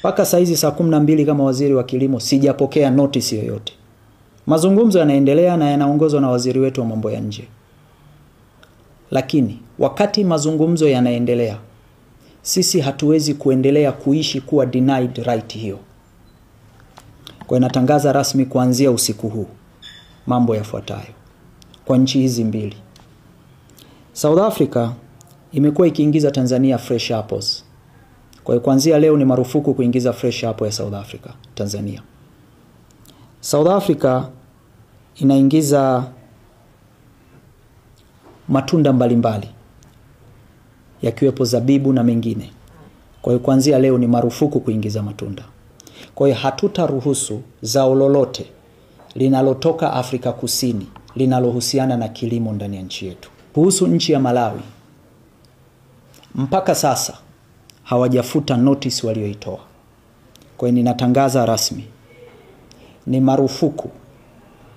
Paka saizi saa 12 kama waziri wa kilimo sijapokea notice yoyote. Mazungumzo yanaendelea na yanaongozwa na waziri wetu wa mambo ya nje. Lakini wakati mazungumzo yanaendelea, sisi hatuwezi kuendelea kuishi kuwa denied right hiyo. Kwa natangaza rasmi kuanzia usiku huu mambo yafuatayo kwa nchi hizi mbili. South Africa imekuwa ikiingiza Tanzania fresh apples. Kwa hiyo kuanzia leo ni marufuku kuingiza fresh apple ya South Africa Tanzania. South Africa inaingiza matunda mbalimbali yakiwepo zabibu na mengine. Kwa hiyo kuanzia leo ni marufuku kuingiza matunda. Kwa hiyo hatutaruhusu zao lolote linalotoka Afrika Kusini linalohusiana na kilimo ndani ya nchi yetu. Kuhusu nchi ya Malawi, mpaka sasa hawajafuta notice walioitoa. Kwa hiyo ninatangaza rasmi ni marufuku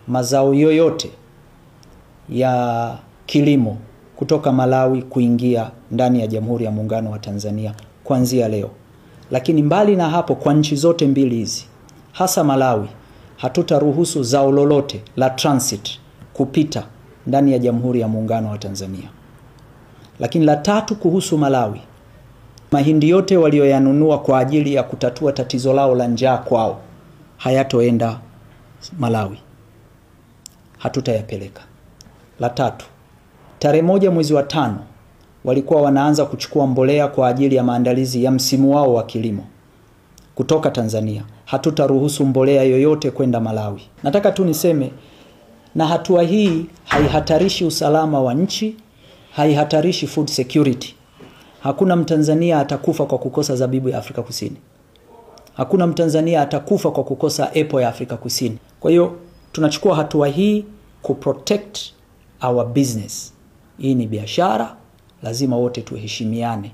mazao yoyote ya kilimo kutoka Malawi kuingia ndani ya Jamhuri ya Muungano wa Tanzania kuanzia leo. Lakini mbali na hapo, kwa nchi zote mbili hizi, hasa Malawi, hatutaruhusu zao lolote la transit kupita ndani ya Jamhuri ya Muungano wa Tanzania. Lakini la tatu kuhusu Malawi, mahindi yote walioyanunua kwa ajili ya kutatua tatizo lao la njaa kwao hayatoenda Malawi. Hatutayapeleka. La tatu, tarehe 1 mwezi wa 5 walikuwa wanaanza kuchukua mbolea kwa ajili ya maandalizi ya msimu wao wa kilimo kutoka Tanzania. Hatutaruhusu mbolea yoyote kwenda Malawi. Nataka tu niseme, na hatua hii haihatarishi usalama wa nchi, haihatarishi food security. Hakuna Mtanzania atakufa kwa kukosa zabibu ya Afrika Kusini. Hakuna Mtanzania atakufa kwa kukosa apple ya Afrika Kusini. Kwa hiyo tunachukua hatua hii kuprotect our business. Hii ni biashara, lazima wote tuheshimiane.